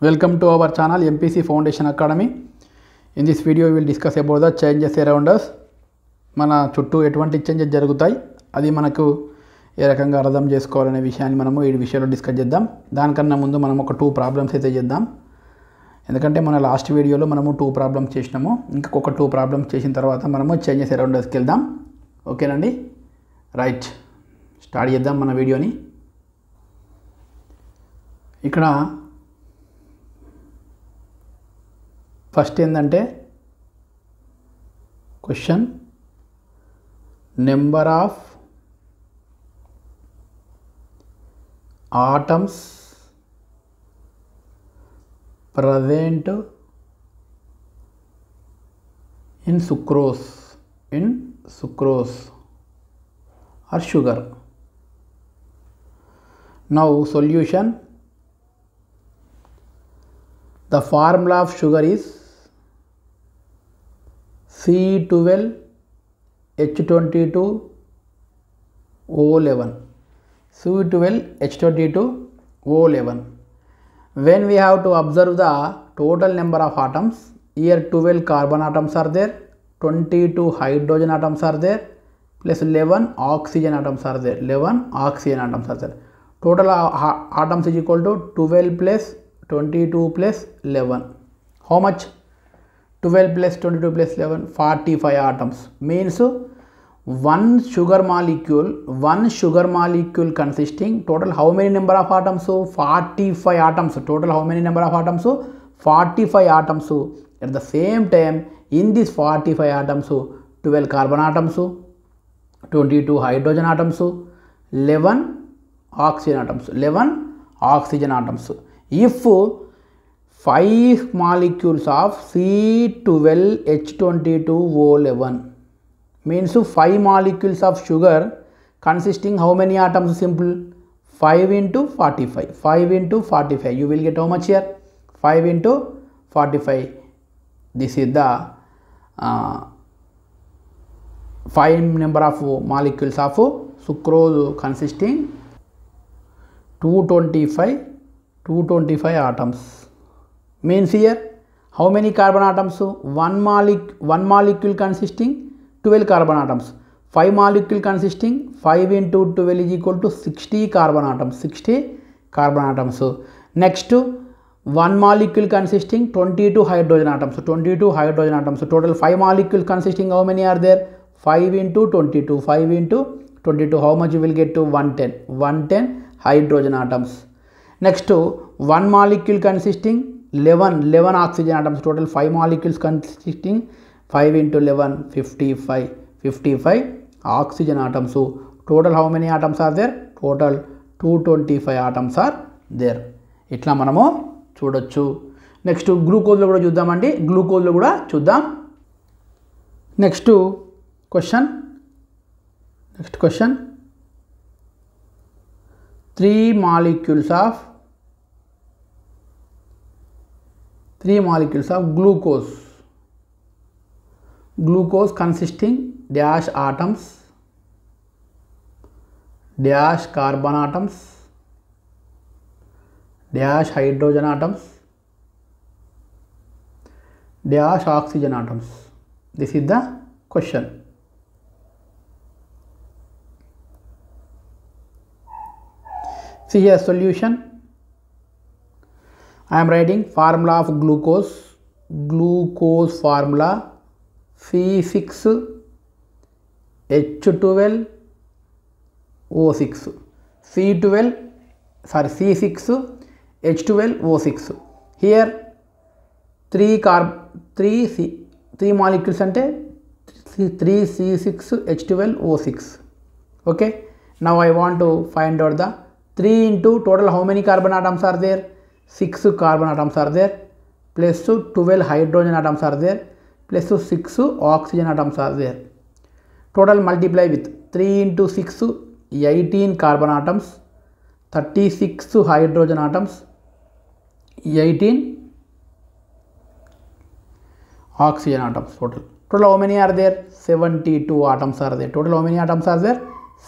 Welcome to our channel MPC Foundation Academy. In this video we will discuss about the changes around us. మన చుట్టూ ఎటువంటి changes జరుగుతాయి అది మనకు ఏ రకంగా అర్థం చేసుకోవాలనే విషయాన్ని మనము ఈ విషయంలో డిస్కస్ చేద్దాం. దానికన్నా ముందు మనం ఒక 2 ప్రాబ్లమ్స్ అయితే చేద్దాం. ఎందుకంటే మన లాస్ట్ వీడియోలో మనము 2 ప్రాబ్లమ్స్ చేసినాము. ఇంకొక 2 ప్రాబ్లమ్స్ చేసిన తర్వాత మనము చేంజెస్ అరౌండ్ అస్కి వెళ్దాం. ఓకేనండి, రైట్, స్టార్ట్ చేద్దాం మన వీడియోని. ఇక్కడ ఫస్ట్ ఏంటంటే question number of atoms present in sucrose or sugar. Now solution. The formula of sugar is C12H22O11. C12H22O11. When we have to observe the total number of atoms, here 12 carbon atoms are there, 22 hydrogen atoms are there, plus 11 oxygen atoms are there. 11 oxygen atoms are there. Total atoms is equal to 12 plus 22 plus 11. How much? 12 plus 22 plus 11, 45 atoms. Means one sugar molecule consisting total how many number of atoms? 45 atoms. Total how many number of atoms? 45 atoms. At the same time, in this 45 atoms, 12 carbon atoms, 22 hydrogen atoms, 11 oxygen atoms. 11 oxygen atoms. If 5 molecules of C12H22O11 means 5 molecules of sugar consisting how many atoms? Simple, 5 into 45. 5 into 45. You will get how much here? 5 into 45. This is the 5 number of molecules of sucrose consisting 225 atoms. Means here how many carbon atoms? One molecule consisting 12 carbon atoms. 5 molecule consisting 5 into 12 is equal to 60 carbon atoms. 60 carbon atoms. Next, 1 molecule consisting 22 hydrogen atoms. 22 hydrogen atoms. Total 5 molecules consisting how many are there? 5 into 22. 5 into 22. How much you will get to? 110. 110 hydrogen atoms. Next, 1 molecule consisting 11 oxygen atoms. Total 5 molecules consisting 5 into 11, 55 oxygen atoms. So total how many atoms are there? Total 225 atoms are there. ఇట్లా మనము చూడొచ్చు. Next గ్లూకోజ్లో కూడా చూద్దామండి. గ్లూకోజ్లో కూడా చూద్దాం. Next question 3 molecules of glucose consisting dash atoms, dash carbon atoms, dash hydrogen atoms, dash oxygen atoms. This is the question. See here solution. I am writing formula of glucose formula C6H12O6. C6H12O6. Here 3 molecules ante 3C6H12O6. Okay, now I want to find out the 3 into total how many carbon atoms are there? 6 carbon atoms are there, plus 12 hydrogen atoms are there, plus 6 oxygen atoms are there. Total multiply with 3 into 6, 18 carbon atoms, 36 hydrogen atoms, 18 oxygen atoms. Total how many are there? 72 atoms are there. Total how many atoms are there?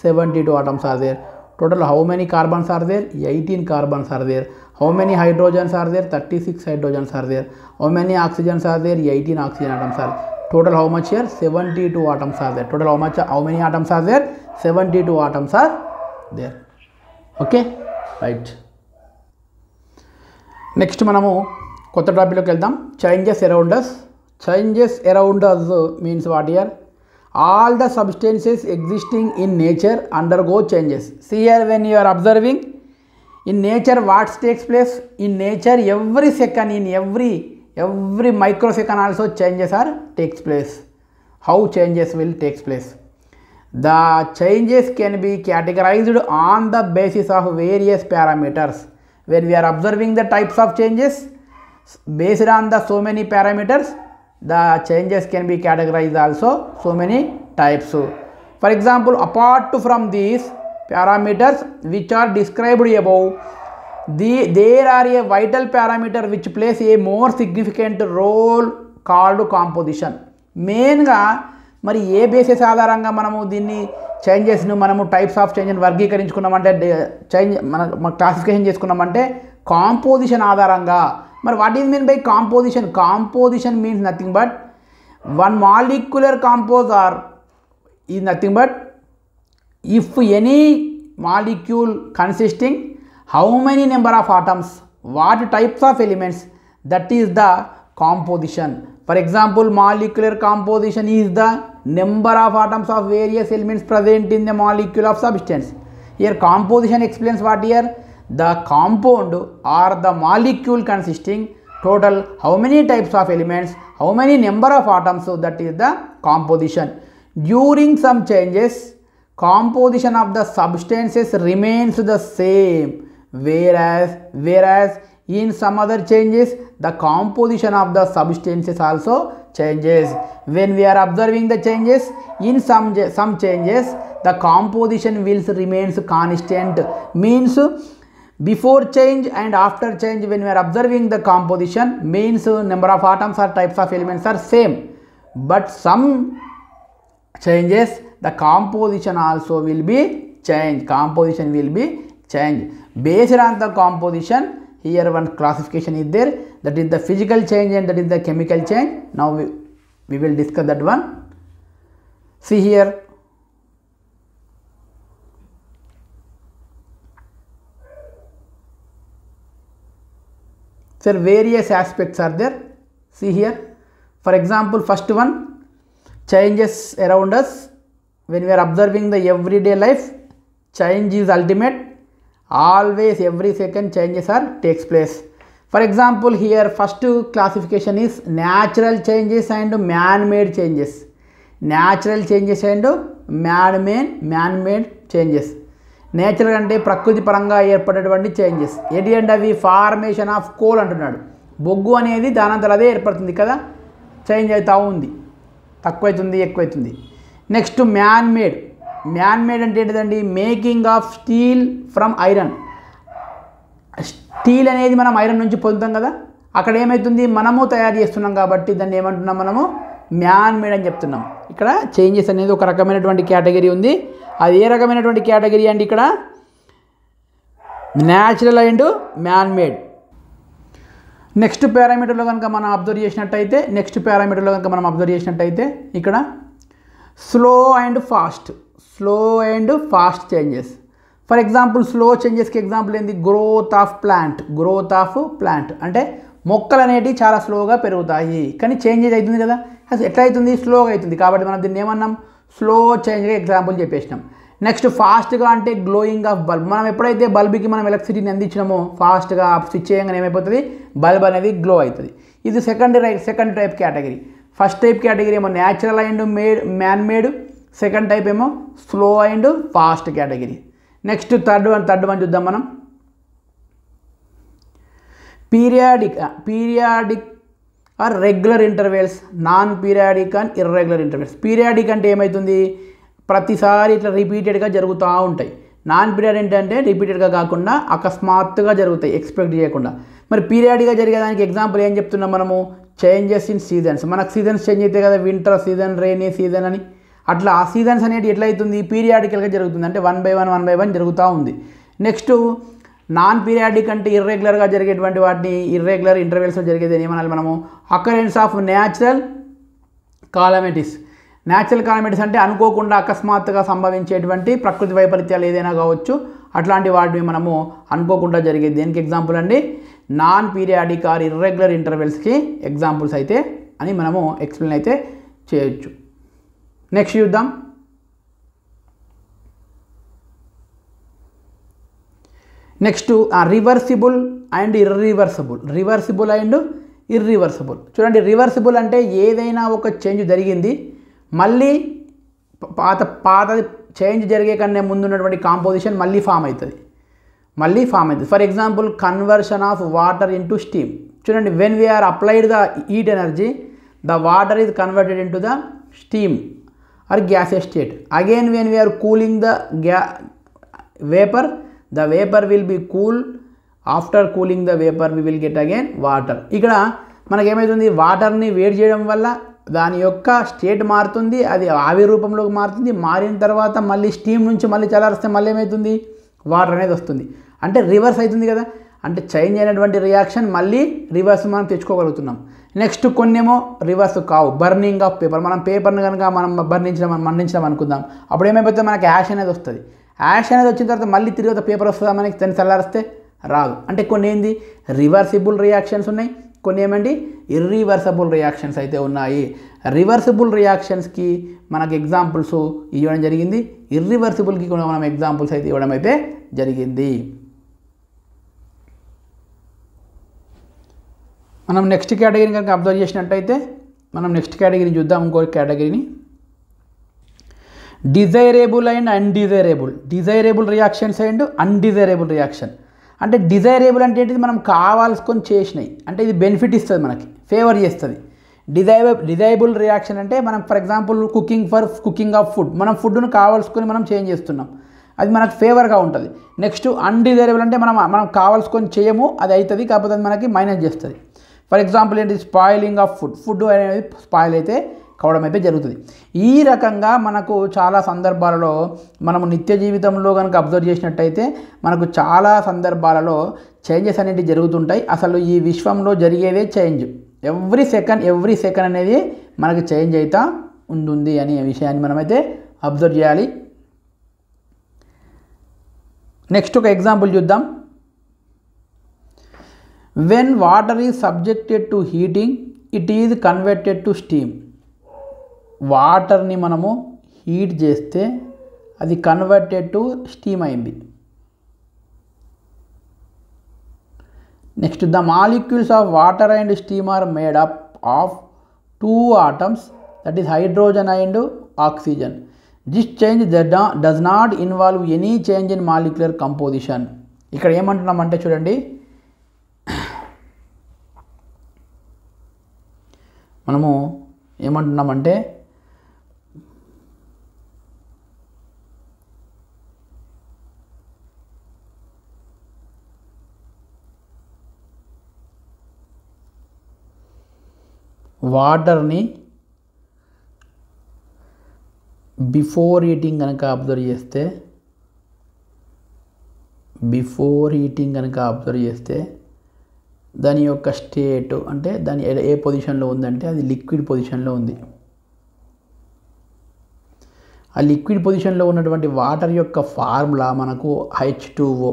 72 atoms are there. Total how many carbons are there? 18 carbons are there. How many hydrogens are there? 36 hydrogens are there. How many oxygens are there? 18 oxygen atoms are there. Total how much here? 72 atoms are there. Total how much? How many atoms are there? 72 atoms are there. Okay, right. Next మనము కొత్త టాపిక్లోకి వెళ్దాం. Changes around us. Changes around us means what here? All the substances existing in nature undergo changes. See here, when you are observing in nature, what takes place in nature? Every second, in every microsecond also changes are takes place. How changes will takes place? The changes can be categorized on the basis of various parameters. When we are observing the types of changes based on the so many parameters, the changes can be categorized also so many types. For example, apart from these parameters which are described above, there are a vital parameter which plays a more significant role called composition. మెయిన్గా మరి ఏ basis ఆధారంగా మనము దీన్ని చేంజెస్ను మనము types of చేంజ్ని వర్గీకరించుకున్నామంటే మన classification చేసుకున్నామంటే composition ఆధారంగా. మరి what is mean by composition? Composition means nothing but one molecular compose or is nothing but if any molecule consisting how many number of atoms, what types of elements, that is the composition. For example, molecular composition is the number of atoms of various elements present in the molecule of substance. Here composition explains what here? The compound or the molecule consisting total how many types of elements, how many number of atoms, so that is the composition. During some changes, composition of the substances remains the same, whereas in some other changes the composition of the substances also changes. When we are observing the changes, in some changes the composition will remains constant, means before change and after change when we are observing the composition means number of atoms or types of elements are same, but some changes the composition also will be changed. Composition will be changed based on the composition. Here one classification is there, that is the physical change and that is the chemical change. Now we will discuss that one. See here, sir, various aspects are there. See here, for example, first one, changes around us. When we are observing the everyday life, change is ultimate. Always every second changes are takes place. For example, here first classification is natural changes and man-made changes. Natural changes and man-made changes. Natural అంటే ప్రకృతి పరంగా ఏర్పడేటువంటి changes. ఏంటి అంటే అవి formation of coal అంటున్నాడు. బొగ్గు అనేది దానంతరం అదే ఏర్పడుతుంది కదా, చేంజ్ అవుతూ ఉంది, తక్కువైతుంది ఎక్కువైతుంది. Next man made. Man made అంటే ఏంటిదండి? Making of steel from iron. Steel అనేది మనం ఐరన్ నుంచి పొందుతాం కదా, అక్కడ ఏమవుతుంది, మనము తయారు చేస్తున్నాం కాబట్టి దాన్ని ఏమంటున్నాం మనము మ్యాన్ మేడ్ అని చెప్తున్నాం. ఇక్కడ చేంజెస్ అనేది ఒక రకమైనటువంటి కేటగిరీ ఉంది. అది ఏ రకమైనటువంటి కేటగిరీ అండి? ఇక్కడ natural and man made. Next పారామీటర్లో కనుక మనం అబ్జర్వ్ చేసినట్టయితే ఇక్కడ slow and fast changes. For example slow చేంజెస్కి ఎగ్జాంపుల్ ఏంది? గ్రోత్ ఆఫ్ ప్లాంట్ అంటే మొక్కలు అనేటివి చాలా స్లోగా పెరుగుతాయి, కానీ చేంజెస్ అవుతుంది కదా. అసలు ఎట్లా అవుతుంది? స్లోగా అవుతుంది. కాబట్టి మనం దీన్ని ఏమన్నాం? స్లో చేంజ్గా ఎగ్జాంపుల్ చెప్పేసినాం. నెక్స్ట్ ఫాస్ట్గా అంటే గ్లోయింగ్ ఆఫ్ బల్బ్. మనం ఎప్పుడైతే బల్బ్కి మనం ఎలక్ట్రిసిటీని అందించినామో ఫాస్ట్గా స్విచ్ చేయగానే ఏమైపోతుంది? బల్బ్ అనేది గ్లో అవుతుంది. ఇది second type category. First type category ఏమో natural and man made, second type ఏమో slow and fast category. Next third one చూద్దాం మనం. Periodic or regular intervals, non periodic and irregular intervals. Periodic అంటే ఏమవుతుంది? ప్రతిసారి ఇట్లా రిపీటెడ్గా జరుగుతూ ఉంటాయి. నాన్ పీరియాడిక్ అంటే రిపీటెడ్గా కాకుండా అకస్మాత్తుగా జరుగుతాయి, ఎక్స్పెక్ట్ చేయకుండా. మరి పీరియాడిక్గా జరిగేదానికి ఎగ్జాంపుల్ ఏం చెప్తున్నాం మనము? Changes in seasons. మనకు సీజన్స్ చేంజ్ అవుతాయి కదా, వింటర్ సీజన్, రైనీ సీజన్ అని. అట్లా సీజన్స్ అనేది ఎట్లయితుంది పీరియాడికల్గా జరుగుతుంది, అంటే 1 by 1 జరుగుతూ ఉంది. నెక్స్ట్ నాన్ పీరియాడిక్ అంటే ఇర్రెగ్యులర్గా జరిగేటువంటి వాటిని ఇర్రెగ్యులర్ ఇంటర్వెల్స్లో జరిగేది ఏమనాలి మనము occurrence of natural calamities. Natural calamities అంటే అనుకోకుండా అకస్మాత్తుగా సంభవించేటువంటి ప్రకృతి వైపరీత్యాలు ఏదైనా కావచ్చు, అట్లాంటి వాటిని మనము అనుకోకుండా జరిగేది. దేనికి ఎగ్జాంపుల్ అండి నాన్ పీరియాడిక్ ఆర్ ఇర్రెగ్యులర్ ఇంటర్వెల్స్కి ఎగ్జాంపుల్స్ అయితే అని మనము ఎక్స్ప్లెయిన్ అయితే చేయొచ్చు. నెక్స్ట్ చూద్దాం. Next reversible and irreversible. Reversible and irreversible. చూడండి రివర్సిబుల్ అంటే ఏదైనా ఒక చేంజ్ జరిగింది మళ్ళీ పాత చేంజ్ జరిగే కన్నా ముందు ఉన్నటువంటి కాంపోజిషన్ మళ్ళీ ఫామ్ అవుతుంది. For example conversion of water into steam. చూడండి when we are applied the heat energy the water is converted into the steam or gases state. Again when we are cooling the vapour the vapor will be cool, after cooling the vapor we will get again water. ఇక్కడ మనకి ఏమవుతుంది వాటర్ని వేడి చేయడం వల్ల దాని యొక్క state మారుతుంది, అది ఆవిరి రూపంలోకి మారుతుంది. మారిన తర్వాత మళ్ళీ స్టీమ్ నుంచి మళ్ళీ చల్లారిస్తే మళ్ళీ ఏమవుతుంది వాటర్ అనేది వస్తుంది, అంటే రివర్స్ అవుతుంది కదా. అంటే చేంజ్ అయినటువంటి రియాక్షన్ మళ్ళీ రివర్స్ మనం తెచ్చుకోగలుగుతున్నాం. నెక్స్ట్ కొన్నేమో రివర్స్ కావు. బర్నింగ్ ఆఫ్ పేపర్, మనం పేపర్ని కనుక మనం మండించడం అనుకుందాం, అప్పుడు ఏమైపోతుంది మనకి యాష్ అనేది వస్తుంది. యాష్ అనేది వచ్చిన తర్వాత మళ్ళీ తిరిగి పేపర్ వస్తుందా మనకి దాన్ని చల్లారిస్తే రాదు. అంటే కొన్ని ఏంది రివర్సిబుల్ రియాక్షన్స్ ఉన్నాయి, కొన్ని ఏమండి ఇర్రివర్సబుల్ రియాక్షన్స్ అయితే ఉన్నాయి. రివర్సిబుల్ రియాక్షన్స్కి మనకు ఎగ్జాంపుల్స్ ఇవ్వడం జరిగింది, ఇర్రివర్సిబుల్కి కూడా మనం ఎగ్జాంపుల్స్ అయితే ఇవ్వడం అయితే జరిగింది. మనం నెక్స్ట్ కేటగిరీని కనుక అబ్జర్వ్ చేసినట్టయితే మనం నెక్స్ట్ కేటగిరీని చూద్దాం. ఇంకో కేటగిరీని desirable and undesirable. Desirable reactions and undesirable reaction. అంటే డిజైరబుల్ అంటే ఏంటిది మనం కావాల్సుకొని చేసినాయి, అంటే ఇది బెనిఫిట్ ఇస్తుంది మనకి, ఫేవర్ చేస్తుంది. డిజైరబుల్ రియాక్షన్ అంటే మనం for example cooking of food, మనం ఫుడ్ను కావాల్సుకొని మనం చేంజ్ చేస్తున్నాం, అది మనకు ఫేవర్గా ఉంటుంది. నెక్స్ట్ అన్డిజైరబుల్ అంటే మనం కావాల్సుకొని చేయము, అది అవుతుంది కాకపోతే అది మనకి మైనస్ చేస్తుంది. ఫర్ ఎగ్జాంపుల్ ఏంటి స్పాయిలింగ్ ఆఫ్ ఫుడ్ అనేది స్పాయిల్ అయితే కావడం అయితే జరుగుతుంది. ఈ రకంగా మనకు చాలా సందర్భాలలో మనము నిత్య జీవితంలో కనుక అబ్జర్వ్ చేసినట్టయితే మనకు చాలా సందర్భాలలో చేంజెస్ అనేవి జరుగుతుంటాయి. అసలు ఈ విశ్వంలో జరిగేదే చేంజ్, ఎవ్రీ సెకండ్ అనేది మనకి చేంజ్ అవుతా ఉంటుంది అనే విషయాన్ని మనమైతే అబ్జర్వ్ చేయాలి. నెక్స్ట్ ఒక ఎగ్జాంపుల్ చూద్దాం. When water is subjected to heating it is converted to steam. వాటర్ని మనము హీట్ చేస్తే అది కన్వర్టెడ్ టు స్టీమ్ అయింది. Next the molecules of water and steam are made up of 2 atoms that is hydrogen and oxygen. This change does not involve any change in molecular composition. ఇక్కడ ఏమంటున్నామంటే చూడండి, మనము ఏమంటున్నామంటే వాటర్ని before heating కనుక observe చేస్తే దాని యొక్క స్టేట్ అంటే దాని ఏ పొజిషన్లో ఉందంటే అది లిక్విడ్ పొజిషన్లో ఉంది. ఆ లిక్విడ్ పొజిషన్లో ఉన్నటువంటి వాటర్ యొక్క ఫార్ములా మనకు H2O.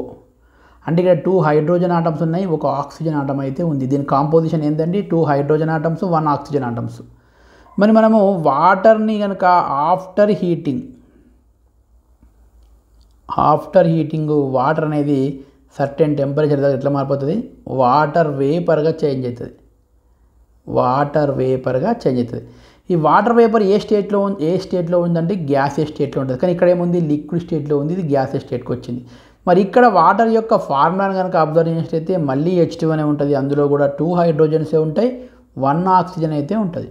అంటే ఇక్కడ 2 హైడ్రోజన్ ఆటమ్స్ ఉన్నాయి, 1 ఆక్సిజన్ ఆటమ్ అయితే ఉంది. దీని కాంపోజిషన్ ఏంటంటే 2 హైడ్రోజన్ ఆటమ్స్ 1 ఆక్సిజన్ ఆటమ్స్. మరి మనము వాటర్ని కనుక ఆఫ్టర్ హీటింగ్ వాటర్ అనేది సర్టెన్ టెంపరేచర్ దగ్గర ఎట్లా మారిపోతుంది, వాటర్ వేపర్గా చేంజ్ అవుతుంది. ఈ వాటర్ వేపర్ ఏ స్టేట్లో ఉందంటే గ్యాసెస్ స్టేట్లో ఉంటుంది. కానీ ఇక్కడ ఏముంది లిక్విడ్ స్టేట్లో ఉంది, ఇది గ్యాసెస్ స్టేట్కి వచ్చింది. మరి ఇక్కడ వాటర్ యొక్క ఫార్ములాను కనుక అబ్జర్వ్ చేసినట్లయితే మళ్ళీ H2 అనే ఉంటుంది. అందులో కూడా 2 హైడ్రోజన్సే ఉంటాయి, 1 ఆక్సిజన్ అయితే ఉంటుంది.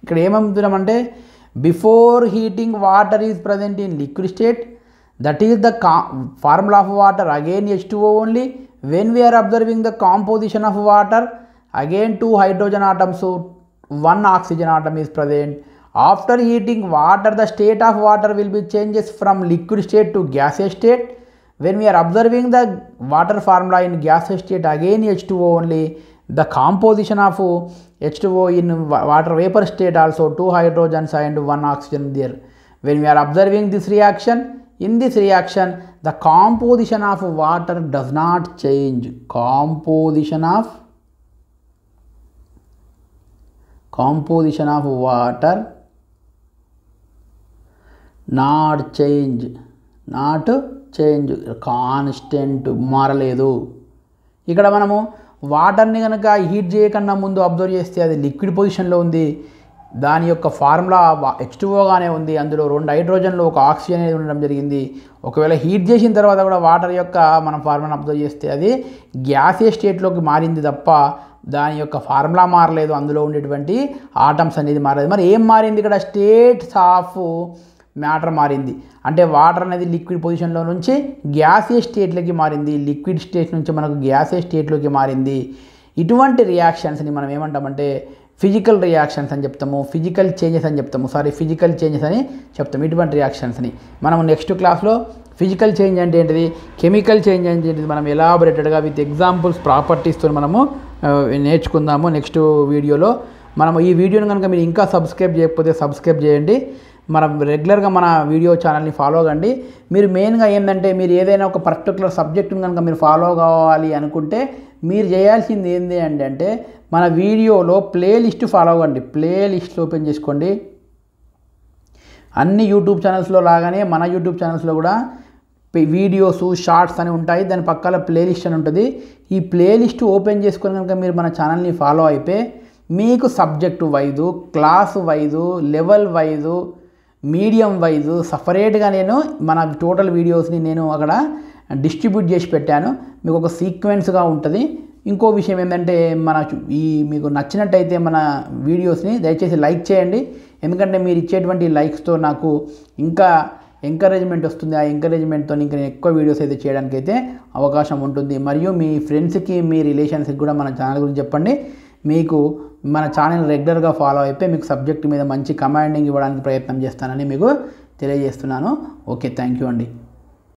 ఇక్కడ ఏమవుతున్నామంటే before heating water is present in liquid state, that is the formula of water again H2O only. When we are observing the composition of water again 2 hydrogen atoms 1 oxygen atom is present. After heating water, the state of water will be changes from liquid state to gaseous state. When we are observing the water formula in gaseous state, again H2O only, the composition of H2O in water vapor state also 2 hydrogens and 1 oxygen there. When we are observing this reaction, in this reaction the composition of water does not change. Composition of water not change, constant, మారలేదు. ఇక్కడ మనము వాటర్ని కనుక heat చేయకుండా ముందు observe చేస్తే అది liquid పొజిషన్లో ఉంది, దాని యొక్క ఫార్ములా H2O ఉంది, అందులో 2 హైడ్రోజన్లు 1 ఆక్సిజన్ అనేది ఉండడం జరిగింది. ఒకవేళ హీట్ చేసిన తర్వాత కూడా వాటర్ యొక్క మనం ఫార్ములాను అబ్జర్వ్ చేస్తే అది గ్యాసియస్ స్టేట్లోకి మారింది తప్ప దాని యొక్క ఫార్ములా మారలేదు, అందులో ఉండేటువంటి ఆటమ్స్ అనేది మారలేదు. మరి ఏం మారింది ఇక్కడ? స్టేట్స్ ఆఫ్ మ్యాటర్ మారింది. అంటే వాటర్ అనేది లిక్విడ్ పొజిషన్లో నుంచి గ్యాసియస్ స్టేట్లోకి మారింది, లిక్విడ్ స్టేట్ నుంచి మనకు గ్యాసియస్ స్టేట్లోకి మారింది. ఇటువంటి రియాక్షన్స్ని మనం ఏమంటామంటే ఫిజికల్ రియాక్షన్స్ అని చెప్తాము, ఫిజికల్ చేంజెస్ అని చెప్తాము, ఫిజికల్ చేంజెస్ అని చెప్తాము. ఇటువంటి రియాక్షన్స్ని మనం నెక్స్ట్ క్లాస్లో ఫిజికల్ చేంజ్ అంటే ఏంటిది, కెమికల్ చేంజ్ అంటే ఏంటిది మనం ఎలాబొరేటెడ్గా విత్ ఎగ్జాంపుల్స్ ప్రాపర్టీస్తో మనము నేర్చుకుందాము నెక్స్ట్ వీడియోలో. మనము ఈ వీడియోని కనుక మీరు ఇంకా సబ్స్క్రైబ్ చేయకపోతే సబ్స్క్రైబ్ చేయండి. మనం రెగ్యులర్గా మన వీడియో ఛానల్ని ఫాలో కండి. మీరు మెయిన్గా ఏంటంటే మీరు ఏదైనా ఒక పర్టికులర్ సబ్జెక్టుని కనుక మీరు ఫాలో కావాలి అనుకుంటే మీరు చేయాల్సింది ఏంటి అంటే మన వీడియోలో ప్లేలిస్ట్ ఫాలో కండి. ప్లేలిస్ట్ ఓపెన్ చేసుకోండి. అన్ని యూట్యూబ్ ఛానల్స్లో లాగానే మన యూట్యూబ్ ఛానల్స్లో కూడా వీడియోస్ షార్ట్స్ అని ఉంటాయి, దాని పక్కన ప్లేలిస్ట్ అని ఉంటుంది. ఈ ప్లేలిస్ట్ ఓపెన్ చేసుకొని కనుక మీరు మన ఛానల్ని ఫాలో అయిపోయి మీకు subject wise, class wise, level wise, medium wise సపరేట్గా నేను మన టోటల్ వీడియోస్ని నేను అక్కడ డిస్ట్రిబ్యూట్ చేసి పెట్టాను. మీకు ఒక సీక్వెన్స్గా ఉంటుంది. ఇంకో విషయం ఏంటంటే మీకు నచ్చినట్టయితే మన వీడియోస్ని దయచేసి లైక్ చేయండి. ఎందుకంటే మీరు ఇచ్చేటువంటి లైక్స్తో నాకు ఇంకా ఎంకరేజ్మెంట్ వస్తుంది. ఆ ఎంకరేజ్మెంట్తో ఇంకా నేను ఎక్కువ వీడియోస్ అయితే చేయడానికి అయితే అవకాశం ఉంటుంది. మరియు మీ ఫ్రెండ్స్కి, మీ రిలేషన్స్కి కూడా మన ఛానల్ గురించి చెప్పండి. మీకు మన ఛానల్ రెగ్యులర్గా ఫాలో అయిపోయి మీకు సబ్జెక్ట్ మీద మంచి కమాండింగ్ ఇవ్వడానికి ప్రయత్నం చేస్తానని మీకు తెలియజేస్తున్నాను. ఓకే, థ్యాంక్ యూ అండి.